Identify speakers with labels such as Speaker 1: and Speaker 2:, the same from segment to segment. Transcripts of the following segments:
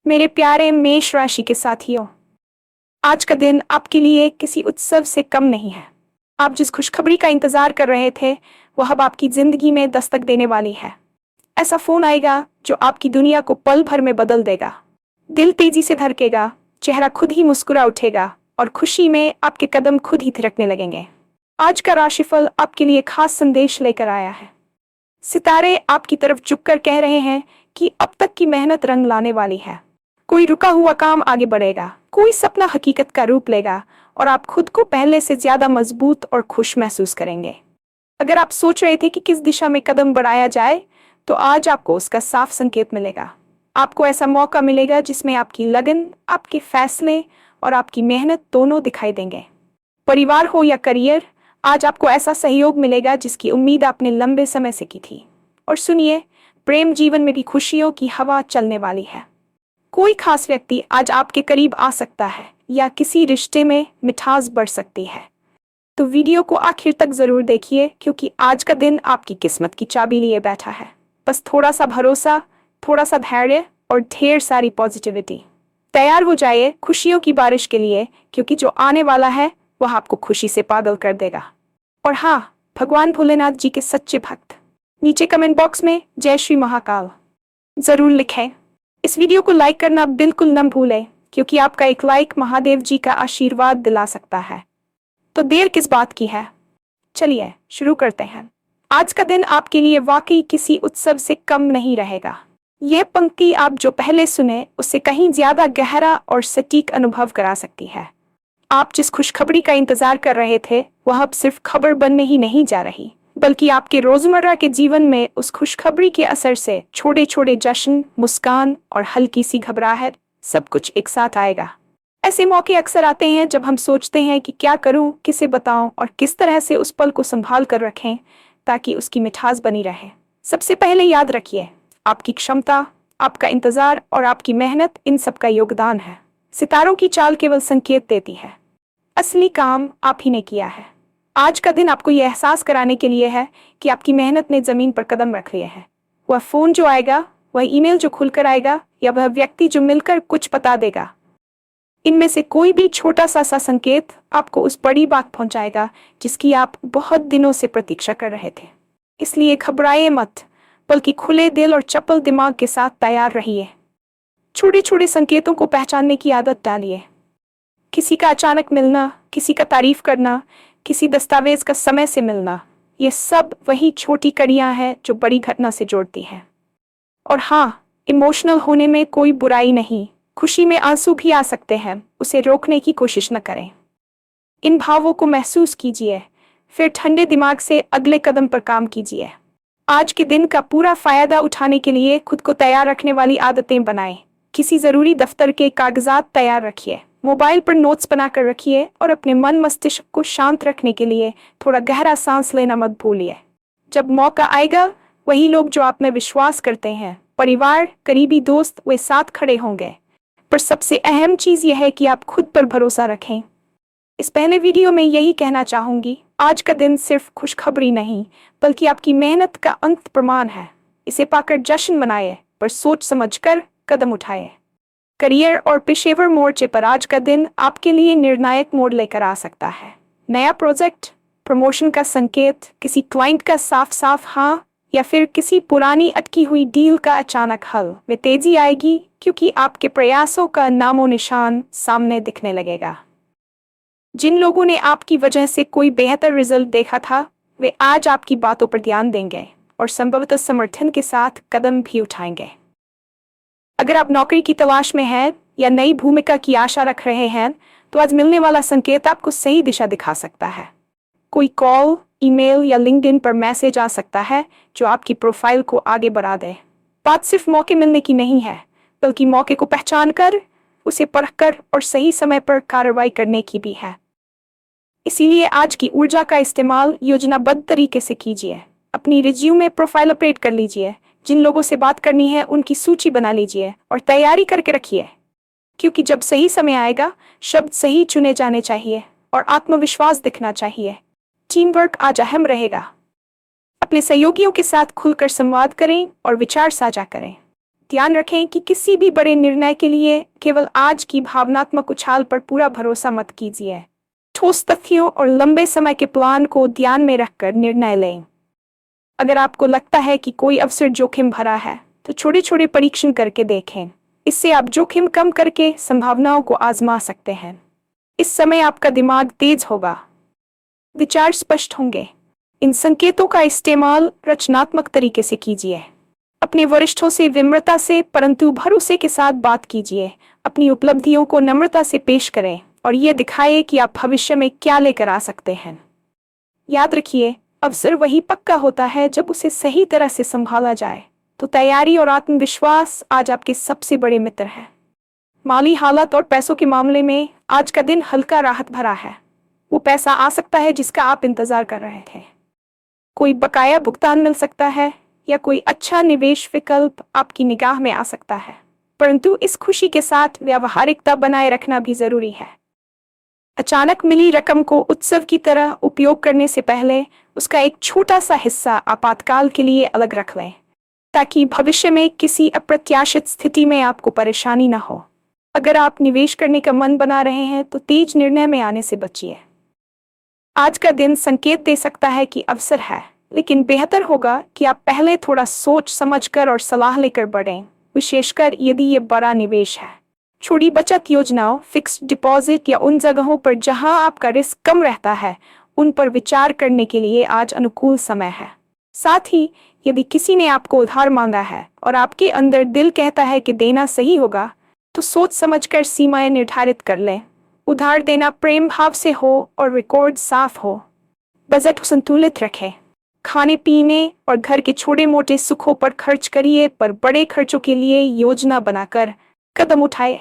Speaker 1: मेरे प्यारे मेष राशि के साथियों, आज का दिन आपके लिए किसी उत्सव से कम नहीं है। आप जिस खुशखबरी का इंतजार कर रहे थे, वह अब आपकी जिंदगी में दस्तक देने वाली है। ऐसा फोन आएगा जो आपकी दुनिया को पल भर में बदल देगा। दिल तेजी से धड़केगा, चेहरा खुद ही मुस्कुरा उठेगा और खुशी में आपके कदम खुद ही थिरकने लगेंगे। आज का राशिफल आपके लिए खास संदेश लेकर आया है। सितारे आपकी तरफ झुककर कह रहे हैं कि अब तक की मेहनत रंग लाने वाली है। कोई रुका हुआ काम आगे बढ़ेगा, कोई सपना हकीकत का रूप लेगा और आप खुद को पहले से ज्यादा मजबूत और खुश महसूस करेंगे। अगर आप सोच रहे थे कि किस दिशा में कदम बढ़ाया जाए, तो आज आपको उसका साफ संकेत मिलेगा। आपको ऐसा मौका मिलेगा जिसमें आपकी लगन, आपके फैसले और आपकी मेहनत दोनों दिखाई देंगे। परिवार हो या करियर, आज आपको ऐसा सहयोग मिलेगा जिसकी उम्मीद आपने लंबे समय से की थी। और सुनिए, प्रेम जीवन में भी खुशियों की हवा चलने वाली है। कोई खास व्यक्ति आज आपके करीब आ सकता है या किसी रिश्ते में मिठास बढ़ सकती है। तो वीडियो को आखिर तक जरूर देखिए, क्योंकि आज का दिन आपकी किस्मत की चाबी लिए बैठा है। बस थोड़ा सा भरोसा, थोड़ा सा धैर्य और ढेर सारी पॉजिटिविटी। तैयार हो जाइए खुशियों की बारिश के लिए, क्योंकि जो आने वाला है वह आपको खुशी से पागल कर देगा। और हाँ, भगवान भोलेनाथ जी के सच्चे भक्त नीचे कमेंट बॉक्स में जय श्री महाकाल जरूर लिखें। इस वीडियो को लाइक करना बिल्कुल न भूलें, क्योंकि आपका एक लाइक महादेव जी का आशीर्वाद दिला सकता है। तो देर किस बात की है, चलिए शुरू करते हैं। आज का दिन आपके लिए वाकई किसी उत्सव से कम नहीं रहेगा। यह पंक्ति आप जो पहले सुने उससे कहीं ज्यादा गहरा और सटीक अनुभव करा सकती है। आप जिस खुशखबरी का इंतजार कर रहे थे, वह अब सिर्फ खबर बनने ही नहीं जा रही, बल्कि आपके रोजमर्रा के जीवन में उस खुशखबरी के असर से छोटे छोटे जश्न, मुस्कान और हल्की सी घबराहट, सब कुछ एक साथ आएगा। ऐसे मौके अक्सर आते हैं जब हम सोचते हैं कि क्या करूं, किसे बताऊं और किस तरह से उस पल को संभाल कर रखें ताकि उसकी मिठास बनी रहे। सबसे पहले याद रखिए, आपकी क्षमता, आपका इंतजार और आपकी मेहनत, इन सब का योगदान है। सितारों की चाल केवल संकेत देती है, असली काम आप ही ने किया है। आज का दिन आपको यह एहसास कराने के लिए है कि आपकी मेहनत ने जमीन पर कदम रख लिए हैं। वह फोन जो आएगा, वह ईमेल जो खुलकर आएगा, या वह व्यक्ति जो मिलकर कुछ बता देगा, इनमें से कोई भी छोटा सा संकेत आपको उस बड़ी बात पहुंचाएगा जिसकी आप बहुत दिनों से प्रतीक्षा कर रहे थे। इसलिए घबराइए मत, बल्कि खुले दिल और चपल दिमाग के साथ तैयार रहिए। छोटे छोटे संकेतों को पहचानने की आदत डालिए। किसी का अचानक मिलना, किसी का तारीफ करना, किसी दस्तावेज का समय से मिलना, ये सब वही छोटी कड़ियां हैं जो बड़ी घटना से जोड़ती हैं। और हाँ, इमोशनल होने में कोई बुराई नहीं। खुशी में आंसू भी आ सकते हैं, उसे रोकने की कोशिश न करें। इन भावों को महसूस कीजिए, फिर ठंडे दिमाग से अगले कदम पर काम कीजिए। आज के दिन का पूरा फायदा उठाने के लिए खुद को तैयार रखने वाली आदतें बनाएं। किसी जरूरी दफ्तर के कागजात तैयार रखिए, मोबाइल पर नोट्स बनाकर रखिए और अपने मन मस्तिष्क को शांत रखने के लिए थोड़ा गहरा सांस लेना मत भूलिए। जब मौका आएगा, वही लोग जो आप में विश्वास करते हैं, परिवार, करीबी दोस्त, वे साथ खड़े होंगे। पर सबसे अहम चीज यह है कि आप खुद पर भरोसा रखें। इस पहले वीडियो में यही कहना चाहूंगी, आज का दिन सिर्फ खुशखबरी नहीं, बल्कि आपकी मेहनत का अंत प्रमाण है। इसे पाकर जश्न मनाइए, पर सोच समझकर कदम उठाइए। करियर और पेशेवर मोर्चे पर आज का दिन आपके लिए निर्णायक मोड़ लेकर आ सकता है। नया प्रोजेक्ट, प्रमोशन का संकेत, किसी क्लाइंट का साफ साफ हाँ, या फिर किसी पुरानी अटकी हुई डील का अचानक हल में तेजी आएगी, क्योंकि आपके प्रयासों का नामो निशान सामने दिखने लगेगा। जिन लोगों ने आपकी वजह से कोई बेहतर रिजल्ट देखा था, वे आज आपकी बातों पर ध्यान देंगे और संभवतः समर्थन के साथ कदम भी उठाएंगे। अगर आप नौकरी की तलाश में हैं या नई भूमिका की आशा रख रहे हैं, तो आज मिलने वाला संकेत आपको सही दिशा दिखा सकता है। कोई कॉल, ईमेल या लिंक्डइन पर मैसेज आ सकता है जो आपकी प्रोफाइल को आगे बढ़ा दे। बात सिर्फ मौके मिलने की नहीं है, बल्कि मौके को पहचान कर, उसे परखकर और सही समय पर कार्रवाई करने की भी है। इसीलिए आज की ऊर्जा का इस्तेमाल योजनाबद्ध तरीके से कीजिए। अपनी रिज्यूमे प्रोफाइल अपडेट कर लीजिए, जिन लोगों से बात करनी है उनकी सूची बना लीजिए और तैयारी करके रखिए, क्योंकि जब सही समय आएगा, शब्द सही चुने जाने चाहिए और आत्मविश्वास दिखना चाहिए। टीम वर्क आज अहम रहेगा। अपने सहयोगियों के साथ खुलकर संवाद करें और विचार साझा करें। ध्यान रखें कि किसी भी बड़े निर्णय के लिए केवल आज की भावनात्मक उछाल पर पूरा भरोसा मत कीजिए। ठोस तथ्यों और लंबे समय के प्लान को ध्यान में रखकर निर्णय लें। अगर आपको लगता है कि कोई अवसर जोखिम भरा है, तो छोटे छोटे परीक्षण करके देखें। इससे आप जोखिम कम करके संभावनाओं को आजमा सकते हैं। इस समय आपका दिमाग तेज होगा, विचार स्पष्ट होंगे। इन संकेतों का इस्तेमाल रचनात्मक तरीके से कीजिए। अपने वरिष्ठों से विनम्रता से परंतु भरोसे के साथ बात कीजिए। अपनी उपलब्धियों को नम्रता से पेश करें और ये दिखाए कि आप भविष्य में क्या लेकर आ सकते हैं। याद रखिए, अवसर वही पक्का होता है जब उसे सही तरह से संभाला जाए। तो तैयारी और आत्मविश्वास आज आपके सबसे बड़े मित्र हैं। माली हालत और पैसों के मामले में आज का दिन हल्का राहत भरा है। वो पैसा आ सकता है जिसका आप इंतजार कर रहे थे। कोई बकाया भुगतान मिल सकता है या कोई अच्छा निवेश विकल्प आपकी निगाह में आ सकता है। परंतु इस खुशी के साथ व्यावहारिकता बनाए रखना भी जरूरी है। अचानक मिली रकम को उत्सव की तरह उपयोग करने से पहले उसका एक छोटा सा हिस्सा आपातकाल के लिए अलग रख लें, ताकि भविष्य में किसी अप्रत्याशित स्थिति में आपको परेशानी न हो। अगर आप निवेश करने का मन बना रहे हैं तो तेज निर्णय में आने से बचिए। आज का दिन संकेत दे सकता है कि अवसर है, लेकिन बेहतर होगा कि आप पहले थोड़ा सोच समझकर और सलाह लेकर बढ़ें, विशेषकर यदि ये बड़ा निवेश है। छोटी बचत योजनाओं, फिक्स्ड डिपॉजिट या उन जगहों पर जहां आपका रिस्क कम रहता है, उन पर विचार करने के लिए आज अनुकूल समय है। साथ ही यदि किसी ने आपको उधार मांगा है और आपके अंदर दिल कहता है कि देना सही होगा, तो सोच समझकर सीमाएं निर्धारित कर लें। उधार देना प्रेम भाव से हो और रिकॉर्ड साफ हो। बजट संतुलित रखें। खाने पीने और घर के छोटे मोटे सुखों पर खर्च करिए, पर बड़े खर्चों के लिए योजना बनाकर कदम उठाए।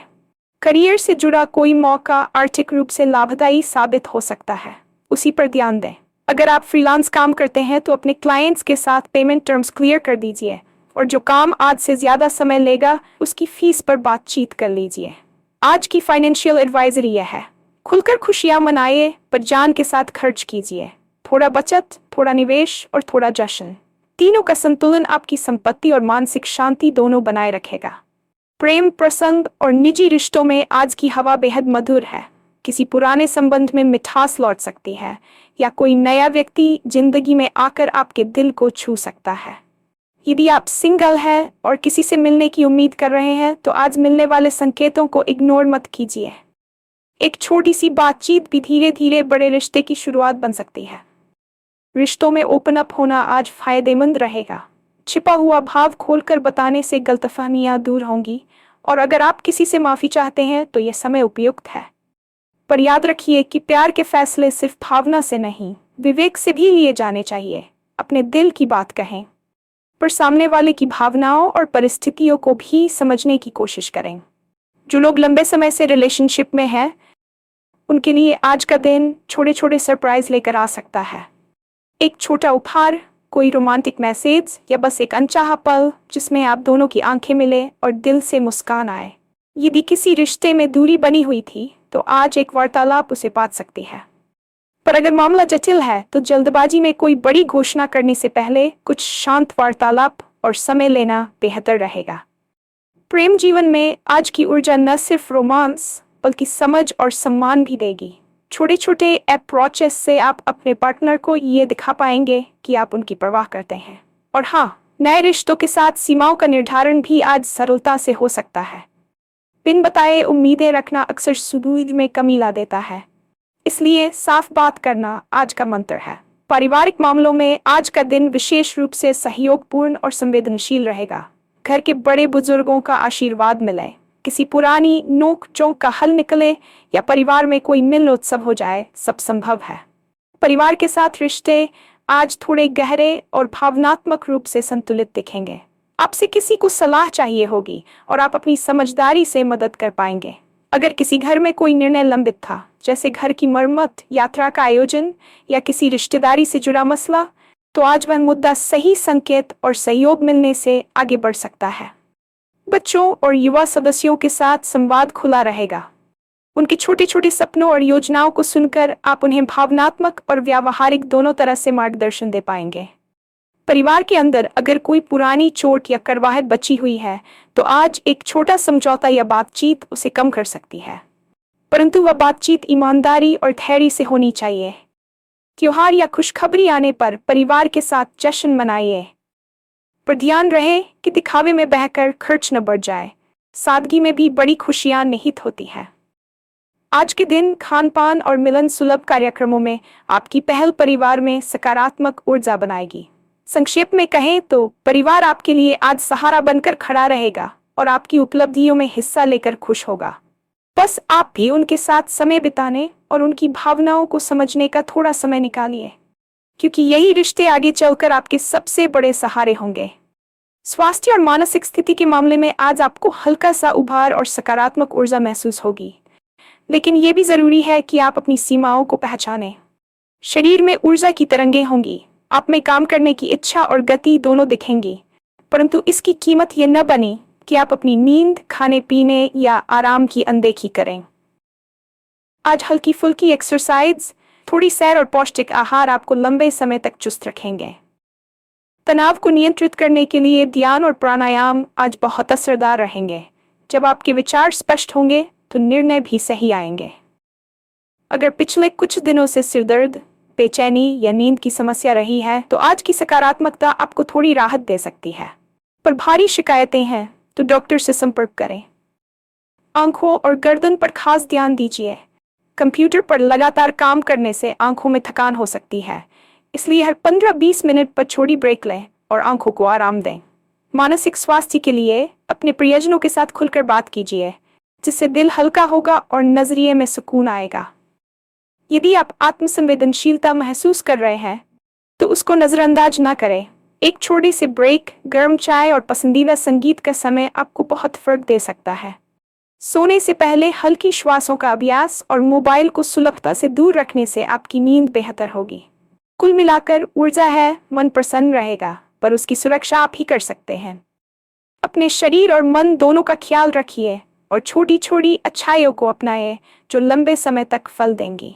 Speaker 1: करियर से जुड़ा कोई मौका आर्थिक रूप से लाभदायी साबित हो सकता है, उसी पर ध्यान दें। अगर आप फ्रीलांस काम करते हैं तो अपने क्लाइंट्स के साथ पेमेंट टर्म्स क्लियर कर दीजिए और जो काम आज से ज्यादा समय लेगा उसकी फीस पर बातचीत कर लीजिए। आज की फाइनेंशियल एडवाइजरी यह है, खुलकर खुशियां मनाइए पर जान के साथ खर्च कीजिए। थोड़ा बचत, थोड़ा निवेश और थोड़ा जश्न, तीनों का संतुलन आपकी संपत्ति और मानसिक शांति दोनों बनाए रखेगा। प्रेम प्रसंग और निजी रिश्तों में आज की हवा बेहद मधुर है। किसी पुराने संबंध में मिठास लौट सकती है या कोई नया व्यक्ति जिंदगी में आकर आपके दिल को छू सकता है। यदि आप सिंगल हैं और किसी से मिलने की उम्मीद कर रहे हैं तो आज मिलने वाले संकेतों को इग्नोर मत कीजिए। एक छोटी सी बातचीत भी धीरे धीरे बड़े रिश्ते की शुरुआत बन सकती है। रिश्तों में ओपन अप होना आज फायदेमंद रहेगा। छिपा हुआ भाव खोलकर बताने से गलतफहमियां दूर होंगी और अगर आप किसी से माफी चाहते हैं तो यह समय उपयुक्त है। पर याद रखिए कि प्यार के फैसले सिर्फ भावना से नहीं, विवेक से भी लिए जाने चाहिए। अपने दिल की बात कहें, पर सामने वाले की भावनाओं और परिस्थितियों को भी समझने की कोशिश करें। जो लोग लंबे समय से रिलेशनशिप में हैं, उनके लिए आज का दिन छोटे छोटे सरप्राइज लेकर आ सकता है। एक छोटा उपहार, कोई रोमांटिक मैसेज या बस एक अनचाहा पल जिसमें आप दोनों की आंखें मिले और दिल से मुस्कान आए। यदि किसी रिश्ते में दूरी बनी हुई थी तो आज एक वार्तालाप उसे पाट सकती है। पर अगर मामला जटिल है तो जल्दबाजी में कोई बड़ी घोषणा करने से पहले कुछ शांत वार्तालाप और समय लेना बेहतर रहेगा। प्रेम जीवन में आज की ऊर्जा न सिर्फ रोमांस बल्कि समझ और सम्मान भी देगी। छोटे छोटे अप्रोचेस से आप अपने पार्टनर को ये दिखा पाएंगे कि आप उनकी परवाह करते हैं। और हाँ, नए रिश्तों के साथ सीमाओं का निर्धारण भी आज सरलता से हो सकता है। बिन बताए उम्मीदें रखना अक्सर सुदूर में कमी ला देता है, इसलिए साफ बात करना आज का मंत्र है। पारिवारिक मामलों में आज का दिन विशेष रूप से सहयोगपूर्ण और संवेदनशील रहेगा। घर के बड़े बुजुर्गों का आशीर्वाद मिले, किसी पुरानी नोक झोंक का हल निकले या परिवार में कोई मिलन उत्सव हो जाए, सब संभव है। परिवार के साथ रिश्ते आज थोड़े गहरे और भावनात्मक रूप से संतुलित दिखेंगे। आपसे किसी को सलाह चाहिए होगी और आप अपनी समझदारी से मदद कर पाएंगे। अगर किसी घर में कोई निर्णय लंबित था, जैसे घर की मरम्मत, यात्रा का आयोजन या किसी रिश्तेदारी से जुड़ा मसला, तो आज वह मुद्दा सही संकेत और सहयोग मिलने से आगे बढ़ सकता है। बच्चों और युवा सदस्यों के साथ संवाद खुला रहेगा। उनके छोटे छोटे सपनों और योजनाओं को सुनकर आप उन्हें भावनात्मक और व्यावहारिक दोनों तरह से मार्गदर्शन दे पाएंगे। परिवार के अंदर अगर कोई पुरानी चोट या कड़वाहट बची हुई है तो आज एक छोटा समझौता या बातचीत उसे कम कर सकती है, परंतु वह बातचीत ईमानदारी और धैर्य से होनी चाहिए। त्योहार या खुशखबरी आने पर परिवार के साथ जश्न मनाइए, पर ध्यान रहे कि दिखावे में बहकर खर्च न बढ़ जाए। सादगी में भी बड़ी खुशियां निहित होती है। आज के दिन खान पान और मिलन सुलभ कार्यक्रमों में आपकी पहल परिवार में सकारात्मक ऊर्जा बनाएगी। संक्षेप में कहें तो परिवार आपके लिए आज सहारा बनकर खड़ा रहेगा और आपकी उपलब्धियों में हिस्सा लेकर खुश होगा। बस आप भी उनके साथ समय बिताने और उनकी भावनाओं को समझने का थोड़ा समय निकालिए, क्योंकि यही रिश्ते आगे चलकर आपके सबसे बड़े सहारे होंगे। स्वास्थ्य और मानसिक स्थिति के मामले में आज आपको हल्का सा उभार और सकारात्मक ऊर्जा महसूस होगी, लेकिन यह भी जरूरी है कि आप अपनी सीमाओं को पहचानें। शरीर में ऊर्जा की तरंगें होंगी, आप में काम करने की इच्छा और गति दोनों दिखेंगी, परंतु इसकी कीमत यह न बने कि आप अपनी नींद, खाने पीने या आराम की अनदेखी करें। आज हल्की फुल्की एक्सरसाइज, थोड़ी सैर और पौष्टिक आहार आपको लंबे समय तक चुस्त रखेंगे। तनाव को नियंत्रित करने के लिए ध्यान और प्राणायाम आज बहुत असरदार रहेंगे। जब आपके विचार स्पष्ट होंगे तो निर्णय भी सही आएंगे। अगर पिछले कुछ दिनों से सिरदर्द, बेचैनी या नींद की समस्या रही है तो आज की सकारात्मकता आपको थोड़ी राहत दे सकती है। पर भारी शिकायतें हैं तो डॉक्टर से संपर्क करें। आंखों और गर्दन पर खास ध्यान दीजिए। कंप्यूटर पर लगातार काम करने से आंखों में थकान हो सकती है, इसलिए हर 15-20 मिनट पर छोटी ब्रेक लें और आंखों को आराम दें। मानसिक स्वास्थ्य के लिए अपने प्रियजनों के साथ खुलकर बात कीजिए, जिससे दिल हल्का होगा और नजरिए में सुकून आएगा। यदि आप आत्मसंवेदनशीलता महसूस कर रहे हैं तो उसको नजरअंदाज ना करें। एक छोटे से ब्रेक, गर्म चाय और पसंदीदा संगीत का समय आपको बहुत फर्क दे सकता है। सोने से पहले हल्की श्वासों का अभ्यास और मोबाइल को सुलभता से दूर रखने से आपकी नींद बेहतर होगी। कुल मिलाकर ऊर्जा है, मन प्रसन्न रहेगा, पर उसकी सुरक्षा आप ही कर सकते हैं। अपने शरीर और मन दोनों का ख्याल रखिए और छोटी छोटी अच्छाइयों को अपनाएं जो लंबे समय तक फल देंगी।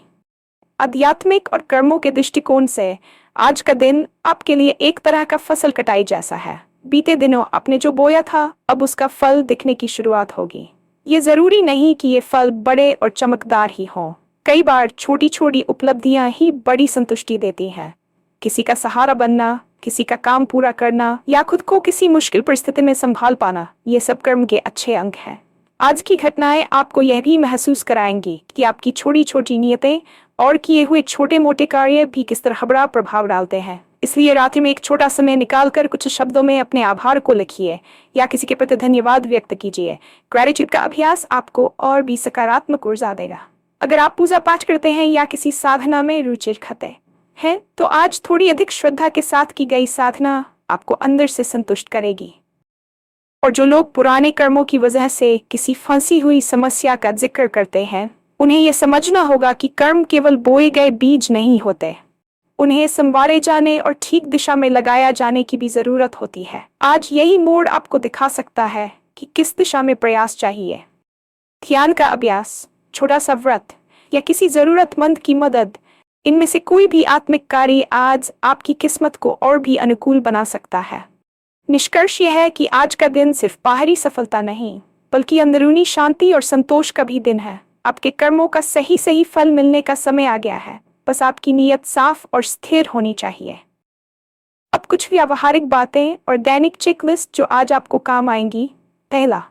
Speaker 1: आध्यात्मिक और कर्मों के दृष्टिकोण से आज का दिन आपके लिए एक तरह का फसल कटाई जैसा है। बीते दिनों आपने जो बोया था, अब उसका फल दिखने की शुरुआत होगी। ये जरूरी नहीं कि ये फल बड़े और चमकदार ही हों। कई बार छोटी छोटी उपलब्धियां ही बड़ी संतुष्टि देती हैं। किसी का सहारा बनना, किसी का काम पूरा करना या खुद को किसी मुश्किल परिस्थिति में संभाल पाना, ये सब कर्म के अच्छे अंग हैं। आज की घटनाएं आपको यह भी महसूस कराएंगी कि आपकी छोटी छोटी नियतें और किए हुए छोटे मोटे कार्य भी किस तरह बड़ा प्रभाव डालते हैं। इसलिए रात्रि में एक छोटा समय निकालकर कुछ शब्दों में अपने आभार को लिखिए या किसी के प्रति धन्यवाद व्यक्त कीजिए। ग्रेटिट्यूड का अभ्यास आपको और भी सकारात्मक ऊर्जा देगा। अगर आप पूजा पाठ करते हैं या किसी साधना में रुचि रखते हैं तो आज थोड़ी अधिक श्रद्धा के साथ की गई साधना आपको अंदर से संतुष्ट करेगी। और जो लोग पुराने कर्मों की वजह से किसी फंसी हुई समस्या का जिक्र करते हैं, उन्हें यह समझना होगा कि कर्म केवल बोए गए बीज नहीं होते, उन्हें संवारे जाने और ठीक दिशा में लगाया जाने की भी जरूरत होती है। आज यही मोड़ आपको दिखा सकता है कि किस दिशा में प्रयास चाहिए। ध्यान का अभ्यास, छोटा सा व्रत या किसी जरूरतमंद की मदद, इनमें से कोई भी आत्मिक कार्य आज आपकी किस्मत को और भी अनुकूल बना सकता है। निष्कर्ष यह है कि आज का दिन सिर्फ बाहरी सफलता नहीं, बल्कि अंदरूनी शांति और संतोष का भी दिन है। आपके कर्मों का सही फल मिलने का समय आ गया है, बस आपकी नीयत साफ और स्थिर होनी चाहिए। अब कुछ व्यावहारिक बातें और दैनिक चेकलिस्ट जो आज आपको काम आएंगी। पहला,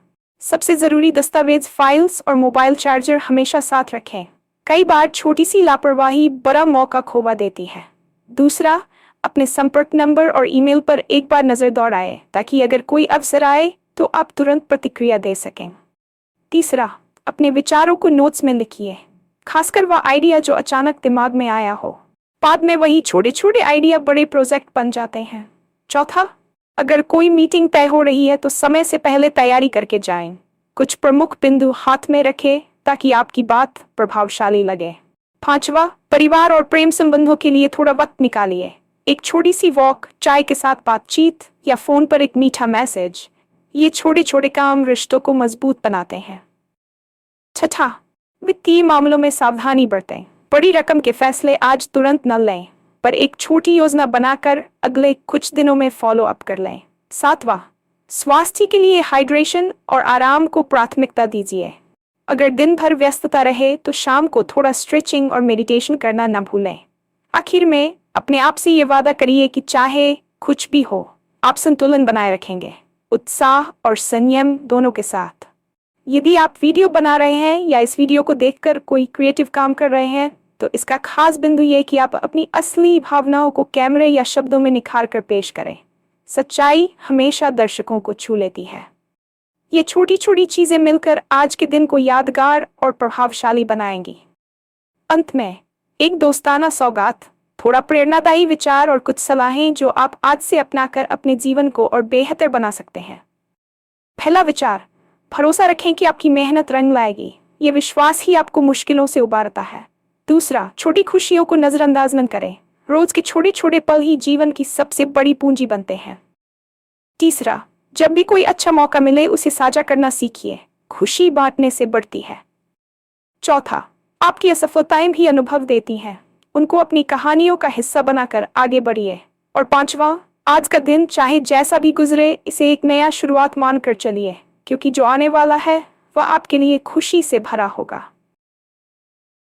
Speaker 1: सबसे जरूरी दस्तावेज, फाइल्स और मोबाइल चार्जर हमेशा साथ रखें। कई बार छोटी सी लापरवाही बड़ा मौका खोवा देती है। दूसरा, अपने संपर्क नंबर और ईमेल पर एक बार नजर दौड़ाएं ताकि अगर कोई अवसर आए तो आप तुरंत प्रतिक्रिया दे सकें। तीसरा, अपने विचारों को नोट्स में लिखिए, खासकर वह आइडिया जो अचानक दिमाग में आया हो। बाद में वही छोटे छोटे आइडिया बड़े प्रोजेक्ट बन जाते हैं। चौथा, अगर कोई मीटिंग तय हो रही है तो समय से पहले तैयारी करके जाएं। कुछ प्रमुख बिंदु हाथ में रखें ताकि आपकी बात प्रभावशाली लगे। पांचवा, परिवार और प्रेम संबंधों के लिए थोड़ा वक्त निकालिए। एक छोटी सी वॉक, चाय के साथ बातचीत या फोन पर एक मीठा मैसेज, ये छोटे छोटे काम रिश्तों को मजबूत बनाते हैं। छठा, वित्तीय मामलों में सावधानी बरतें। बड़ी रकम के फैसले आज तुरंत न लें। पर एक छोटी योजना बनाकर अगले कुछ दिनों में फॉलो अप कर लें। 7वां, स्वास्थ्य के लिए हाइड्रेशन और आराम को प्राथमिकता दीजिए। अगर दिन भर व्यस्तता रहे तो शाम को थोड़ा स्ट्रेचिंग और मेडिटेशन करना न भूलें। आखिर में अपने आप से ये वादा करिए कि चाहे कुछ भी हो, आप संतुलन बनाए रखेंगे, उत्साह और संयम दोनों के साथ। यदि आप वीडियो बना रहे हैं या इस वीडियो को देखकर कोई क्रिएटिव काम कर रहे हैं, तो इसका खास बिंदु ये कि आप अपनी असली भावनाओं को कैमरे या शब्दों में निखार कर पेश करें। सच्चाई हमेशा दर्शकों को छू लेती है। ये छोटी छोटी चीजें मिलकर आज के दिन को यादगार और प्रभावशाली बनाएंगी। अंत में एक दोस्ताना सौगात, थोड़ा प्रेरणादायी विचार और कुछ सलाहें जो आप आज से अपनाकर अपने जीवन को और बेहतर बना सकते हैं। पहला विचार, भरोसा रखें कि आपकी मेहनत रंग लाएगी। ये विश्वास ही आपको मुश्किलों से उबारता है। दूसरा, छोटी खुशियों को नजरअंदाज न करें। रोज के छोटे छोटे पल ही जीवन की सबसे बड़ी पूंजी बनते हैं। तीसरा, जब भी कोई अच्छा मौका मिले उसे साझा करना सीखिए। खुशी बांटने से बढ़ती है। चौथा, आपकी असफलताएं भी अनुभव देती हैं। उनको अपनी कहानियों का हिस्सा बनाकर आगे बढ़िए। और पांचवा, आज का दिन चाहे जैसा भी गुजरे, इसे एक नया शुरुआत मानकर चलिए, क्योंकि जो आने वाला है वह आपके लिए खुशी से भरा होगा।